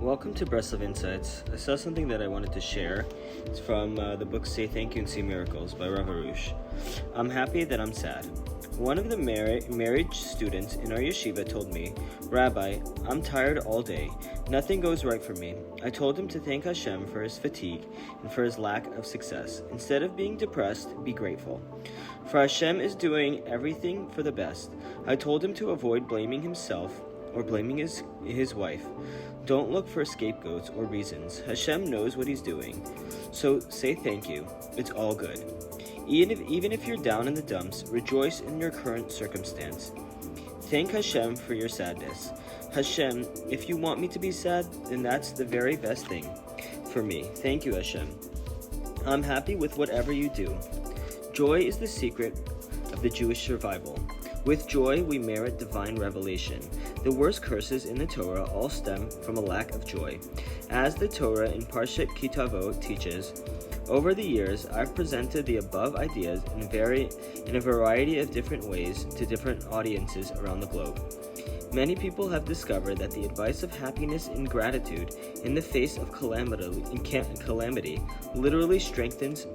welcome to Breslov Insights. I saw something that I wanted to share. It's from the book Say Thank You and See Miracles by Rebbe Nachman. I'm happy that I'm sad. One of the married students in our yeshiva told me, "Rabbi, I'm tired all day. Nothing goes right for me." I told him to thank Hashem for his fatigue and for his lack of success. Instead of being depressed, be grateful. For Hashem is doing everything for the best. I told him to avoid blaming himself or blaming his wife. Don't look for scapegoats or reasons. Hashem knows what he's doing. So say thank you. It's all good. Even if you're down in the dumps, rejoice in your current circumstance. Thank Hashem for your sadness. Hashem, if you want me to be sad, then that's the very best thing for me. Thank you, Hashem. I'm happy with whatever you do. Joy is the secret of the Jewish survival. With joy, we merit divine revelation. The worst curses in the Torah all stem from a lack of joy. As the Torah in Parshat Kitavot teaches, over the years, I've presented the above ideas in a variety of different ways to different audiences around the globe. Many people have discovered that the advice of happiness and gratitude in the face of calamity literally strengthens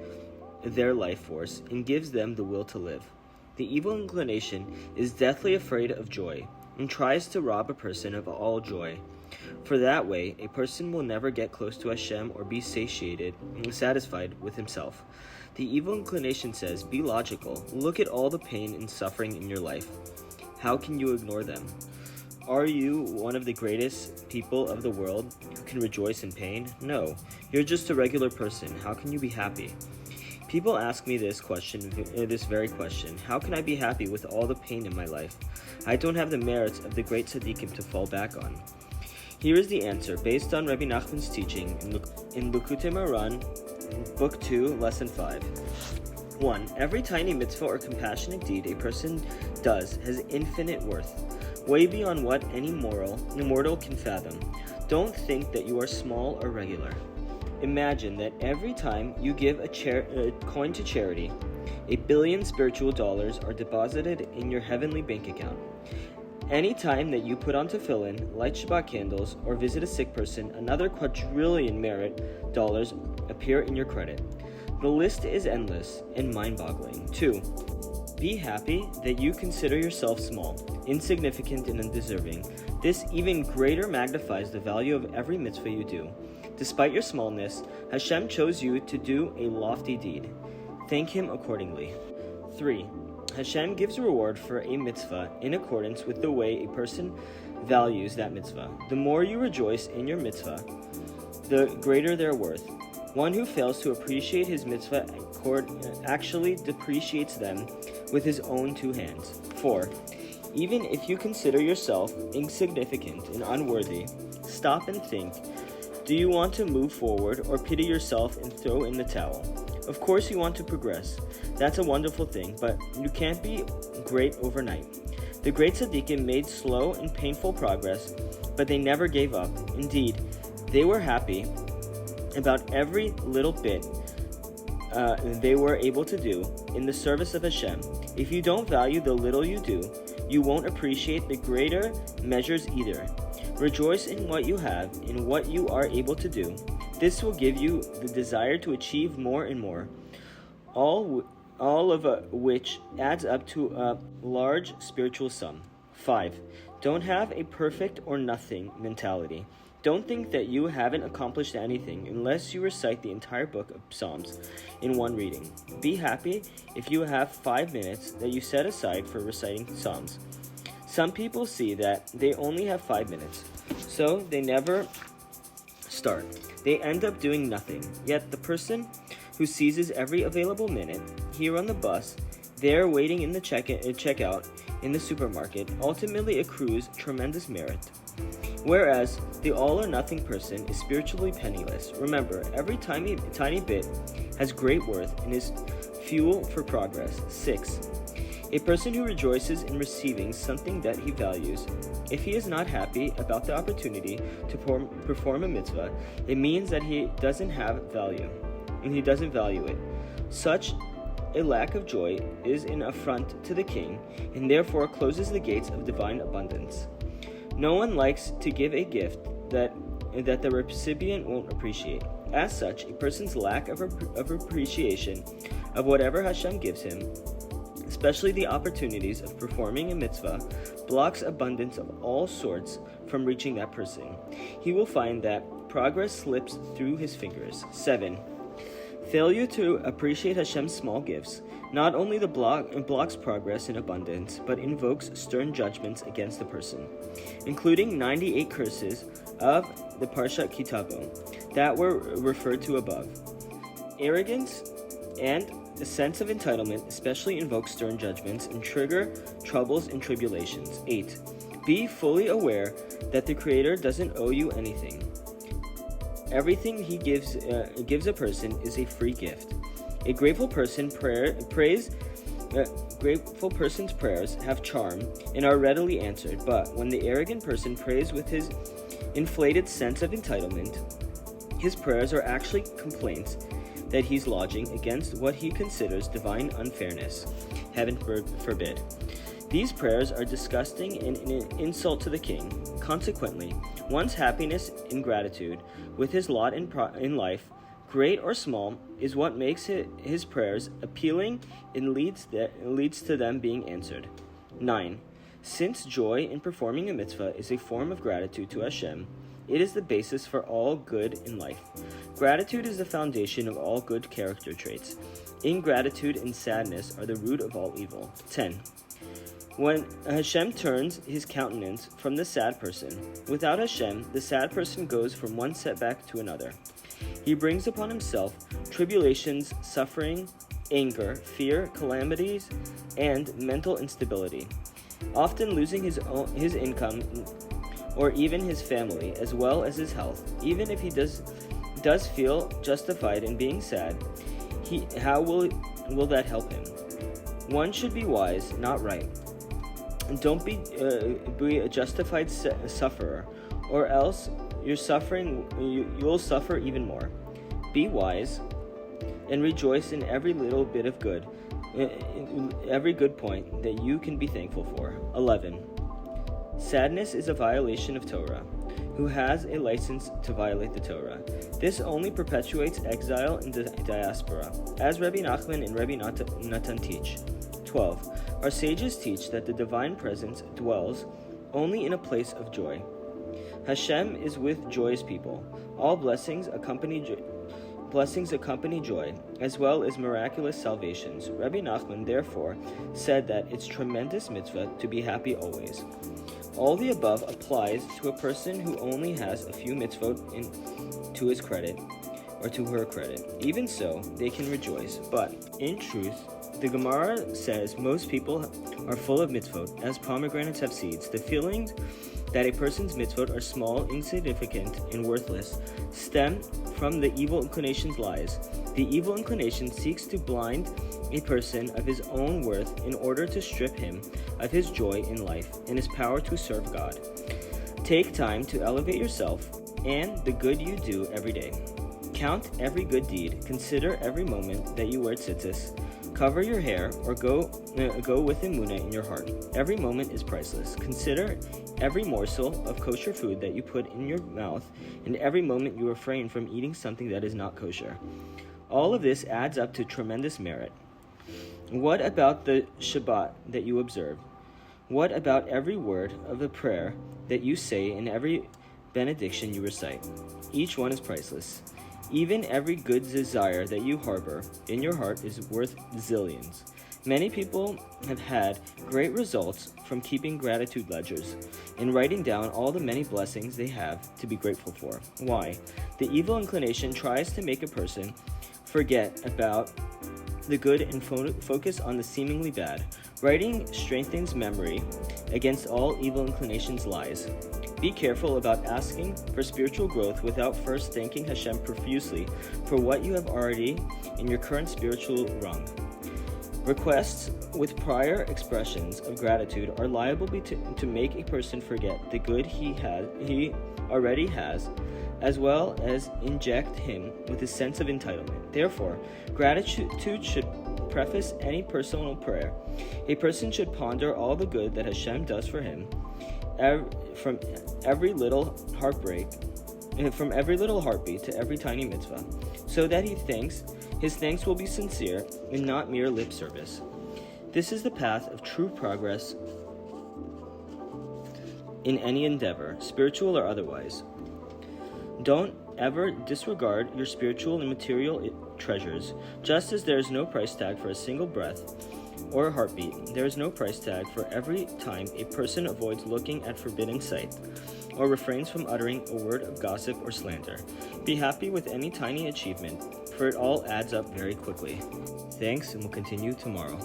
their life force and gives them the will to live. The evil inclination is deathly afraid of joy and tries to rob a person of all joy. For that way, a person will never get close to Hashem or be satisfied with himself. The evil inclination says, be logical. Look at all the pain and suffering in your life. How can you ignore them? Are you one of the greatest people of the world who can rejoice in pain? No, you're just a regular person. How can you be happy? People ask me this very question, how can I be happy with all the pain in my life? I don't have the merits of the great tzaddikim to fall back on. Here is the answer, based on Rebbe Nachman's teaching in Likutei Moharan, Book 2, Lesson 5. 1. Every tiny mitzvah or compassionate deed a person does has infinite worth, way beyond what any mortal can fathom. Don't think that you are small or regular. Imagine that every time you give a coin to charity, 1 billion spiritual dollars are deposited in your heavenly bank account. Any time that you put on tefillin, light Shabbat candles, or visit a sick person, another quadrillion merit dollars appear in your credit. The list is endless and mind-boggling. 2. Be happy that you consider yourself small, insignificant, and undeserving. This even greater magnifies the value of every mitzvah you do. Despite your smallness, Hashem chose you to do a lofty deed. Thank him accordingly. 3. Hashem gives reward for a mitzvah in accordance with the way a person values that mitzvah. The more you rejoice in your mitzvah, the greater their worth. One who fails to appreciate his mitzvah actually depreciates them with his own 2 hands. 4. Even if you consider yourself insignificant and unworthy, stop and think. Do you want to move forward or pity yourself and throw in the towel? Of course you want to progress. That's a wonderful thing, but you can't be great overnight. The great tzaddikim made slow and painful progress, but they never gave up. Indeed, they were happy about every little bit they were able to do in the service of Hashem. If you don't value the little you do, you won't appreciate the greater measures either. Rejoice in what you have, in what you are able to do. This will give you the desire to achieve more and more, all of which adds up to a large spiritual sum. 5. Don't have a perfect or nothing mentality. Don't think that you haven't accomplished anything unless you recite the entire book of Psalms in one reading. Be happy if you have 5 minutes that you set aside for reciting Psalms. Some people see that they only have 5 minutes, so they never start. They end up doing nothing. Yet the person who seizes every available minute, here on the bus, there waiting in the checkout in the supermarket, ultimately accrues tremendous merit. Whereas the all-or-nothing person is spiritually penniless. Remember, every tiny bit has great worth and is fuel for progress. 6. A person who rejoices in receiving something that he values. If he is not happy about the opportunity to perform a mitzvah, it means that he doesn't have value, and he doesn't value it. Such a lack of joy is an affront to the king, and therefore closes the gates of divine abundance. No one likes to give a gift that that the recipient won't appreciate. As such, a person's lack of appreciation of whatever Hashem gives him, especially the opportunities of performing a mitzvah, blocks abundance of all sorts from reaching that person. He will find that progress slips through his fingers. 7. Failure to appreciate Hashem's small gifts not only blocks progress in abundance, but invokes stern judgments against the person, including 98 curses of the Parshat Kitavo that were referred to above. Arrogance and a sense of entitlement especially invoke stern judgments and trigger troubles and tribulations. 8. Be fully aware that the Creator doesn't owe you anything. Everything He gives a person is a free gift. A grateful person's prayers have charm and are readily answered, but when the arrogant person prays with his inflated sense of entitlement, his prayers are actually complaints that he's lodging against what he considers divine unfairness. Heaven forbid. These prayers are disgusting and an insult to the king. Consequently, one's happiness and gratitude with his lot in life, great or small, is what makes his prayers appealing and leads to them being answered. 9. Since joy in performing a mitzvah is a form of gratitude to Hashem, it is the basis for all good in life. Gratitude is the foundation of all good character traits. Ingratitude and sadness are the root of all evil. 10. When Hashem turns his countenance from the sad person, without Hashem, the sad person goes from one setback to another. He brings upon himself tribulations, suffering, anger, fear, calamities, and mental instability, often losing his income or even his family, as well as his health. Even if he does feel justified in being sad, how will that help him? One should be wise, not right. Don't be a justified sufferer, or else you'll suffer even more. Be wise and rejoice in every little bit of good, every good point that you can be thankful for. 11. Sadness is a violation of Torah. Who has a license to violate the Torah? This only perpetuates exile and diaspora, as Rebbe Nachman and Rebbe Natan teach. 12. Our sages teach that the divine presence dwells only in a place of joy. Hashem is with joyous people. All blessings accompany joy, as well as miraculous salvations. Rebbe Nachman, therefore, said that it's tremendous mitzvah to be happy always. All the above applies to a person who only has a few mitzvot to his credit, or to her credit. Even so, they can rejoice. But, in truth, the Gemara says most people are full of mitzvot, as pomegranates have seeds. The feelings that a person's mitzvot are small, insignificant, and worthless stem from the evil inclination's lies. The evil inclination seeks to blind a person of his own worth in order to strip him of his joy in life and his power to serve God. Take time to elevate yourself and the good you do every day. Count every good deed. Consider every moment that you wear tzitzis. Cover your hair or go with emunah in your heart. Every moment is priceless. Consider every morsel of kosher food that you put in your mouth, and every moment you refrain from eating something that is not kosher. All of this adds up to tremendous merit. What about the Shabbat that you observe? What about every word of the prayer that you say and every benediction you recite? Each one is priceless. Even every good desire that you harbor in your heart is worth zillions. Many people have had great results from keeping gratitude ledgers and writing down all the many blessings they have to be grateful for. Why? The evil inclination tries to make a person forget about the good and focus on the seemingly bad. Writing strengthens memory against all evil inclinations' lies. Be careful about asking for spiritual growth without first thanking Hashem profusely for what you have already in your current spiritual rung. Requests with prior expressions of gratitude are liable to make a person forget the good he already has, as well as inject him with a sense of entitlement. Therefore, gratitude should preface any personal prayer. A person should ponder all the good that Hashem does for him, from every little heartbreak from every little heartbeat to every tiny mitzvah, so that his thanks will be sincere and not mere lip service. This is the path of true progress in any endeavor, spiritual or otherwise. Don't ever disregard your spiritual and material treasures. Just as there is no price tag for a single breath or a heartbeat, there is no price tag for every time a person avoids looking at forbidden sight or refrains from uttering a word of gossip or slander. Be happy with any tiny achievement, for it all adds up very quickly. Thanks, and we'll continue tomorrow.